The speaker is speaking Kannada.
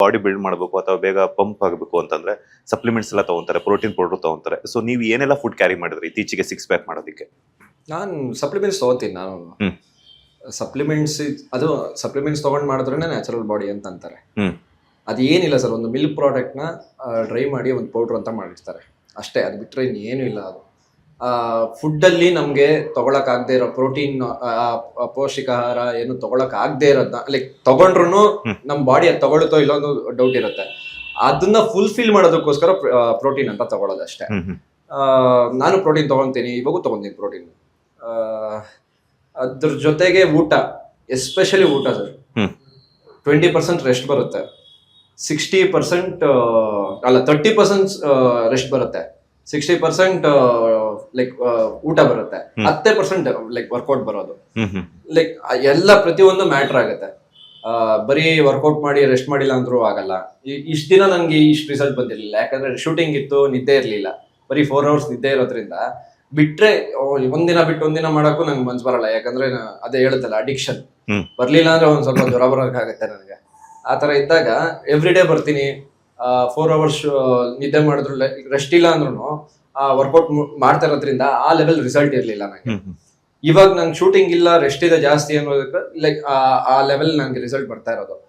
ಬಾಡಿ ಬಿಲ್ಡ್ ಮಾಡಬೇಕು ಅಥವಾ ಬೇಗ ಪಂಪ್ ಆಗಬೇಕು ಅಂತಂದ್ರೆ ಸಪ್ಲಿಮೆಂಟ್ಸ್ ಎಲ್ಲ ತಗೊಂತಾರೆ, ಪ್ರೋಟೀನ್ ಪೌಡರ್ ತಗೊಂತಾರೆ. ಸೊ ನೀವು ಏನೆಲ್ಲ ಫುಡ್ ಕ್ಯಾರಿ ಮಾಡಿದ್ರಿ ಇತ್ತೀಚೆಗೆ 6 ಪ್ಯಾಕ್ ಮಾಡೋದಕ್ಕೆ? ನಾನು ಸಪ್ಲಿಮೆಂಟ್ಸ್ ತಗೋತೀನಿ. ನಾನು ಹ್ಮ್. ಸಪ್ಲಿಮೆಂಟ್ಸ್ ತಗೊಂಡ್ ಮಾಡಿದ್ರೆ ನ್ಯಾಚುರಲ್ ಬಾಡಿ ಅಂತ ಅಂತಾರೆ. ಹ್ಮ್. ಅದು ಏನಿಲ್ಲ ಸರ್, ಒಂದು ಮಿಲ್ಕ್ ಪ್ರಾಡಕ್ಟ್ನ ಡ್ರೈ ಮಾಡಿ ಒಂದು ಪೌಡ್ರ್ ಅಂತ ಮಾಡಿರ್ತಾರೆ ಅಷ್ಟೇ. ಅದು ಬಿಟ್ಟರೆ ಇನ್ನೇನು ಇಲ್ಲ. ಅದು ಫುಡ್ಡಲ್ಲಿ ನಮಗೆ ತೊಗೊಳಕ್ಕಾಗದೇ ಇರೋ ಪ್ರೋಟೀನ್, ಪೌಷ್ಟಿಕಾಹಾರ ಏನು ತೊಗೊಳಕ್ಕಾಗದೇ ಇರೋದನ್ನ ಲೈಕ್ ತೊಗೊಂಡ್ರು ನಮ್ಮ ಬಾಡಿ ಅದು ತೊಗೊಳುತ್ತೋ ಇಲ್ಲೋ ಅನ್ನೋ ಡೌಟ್ ಇರುತ್ತೆ. ಅದನ್ನ ಫುಲ್ಫಿಲ್ ಮಾಡೋದಕ್ಕೋಸ್ಕರ ಪ್ರೋಟೀನ್ ಅಂತ ತಗೊಳ್ಳೋದಷ್ಟೇ. ನಾನು ಪ್ರೋಟೀನ್ ತೊಗೊತೀನಿ, ಇವಾಗೂ ತೊಗೊಂತೀನಿ ಪ್ರೋಟೀನ್. ಅದ್ರ ಜೊತೆಗೆ ಊಟ, ಎಸ್ಪೆಷಲಿ ಊಟ ಸರ್. 20% ರೆಸ್ಟ್ ಬರುತ್ತೆ, 60% ಅಲ್ಲ 30% ರೆಸ್ಟ್ ಬರುತ್ತೆ, 60% ಲೈಕ್ ಊಟ ಬರುತ್ತೆ, 10% ಲೈಕ್ ವರ್ಕೌಟ್ ಬರೋದು. ಲೈಕ್ ಎಲ್ಲ ಪ್ರತಿಯೊಂದು ಮ್ಯಾಟರ್ ಆಗುತ್ತೆ. ಬರೀ ವರ್ಕೌಟ್ ಮಾಡಿ ರೆಸ್ಟ್ ಮಾಡಿಲ್ಲ ಅಂದ್ರೂ ಆಗಲ್ಲ. ಇಷ್ಟ ದಿನ ನಂಗೆ ಇಷ್ಟು ರಿಸಲ್ಟ್ ಬಂದಿರಲಿಲ್ಲ, ಯಾಕಂದ್ರೆ ಶೂಟಿಂಗ್ ಇತ್ತು, ನಿದ್ದೆ ಇರಲಿಲ್ಲ. ಬರೀ 4 hours ನಿದ್ದೆ ಇರೋದ್ರಿಂದ ಬಿಟ್ರೆ ಒಂದಿನ ಬಿಟ್ಟು ಒಂದಿನ ಮಾಡಕ್ಕೂ ನಂಗೆ ಮನ್ಸು ಬರಲ್ಲ. ಯಾಕಂದ್ರೆ ಅದೇ ಹೇಳುತ್ತಲ್ಲ, ಅಡಿಕ್ಷನ್. ಬರ್ಲಿಲ್ಲ ಅಂದ್ರೆ ಒಂದ್ ಸ್ವಲ್ಪ ಜ್ವರ ಬರೋಕ್ಕಾಗತ್ತೆ ನನಗೆ. ಆ ತರ ಇದ್ದಾಗ ಎವ್ರಿ ಡೇ ಬರ್ತೀನಿ, 4 hours ನಿದ್ದೆ ಮಾಡಿದ್ರು, ರೆಸ್ಟ್ ಇಲ್ಲ ಅಂದ್ರೂ ವರ್ಕೌಟ್ ಮಾಡ್ತಾ ಇರೋದ್ರಿಂದ ಆ ಲೆವೆಲ್ ರಿಸಲ್ಟ್ ಇರ್ಲಿಲ್ಲ ನಂಗೆ. ಇವಾಗ ನಂಗೆ ಶೂಟಿಂಗ್ ಇಲ್ಲ, ರೆಸ್ಟ್ ಇದೆ ಜಾಸ್ತಿ ಅನ್ನೋದಕ್ಕೆ ಲೈಕ್ ಆ ಲೆವೆಲ್ ನಂಗೆ ರಿಸಲ್ಟ್ ಬರ್ತಾ ಇರೋದು.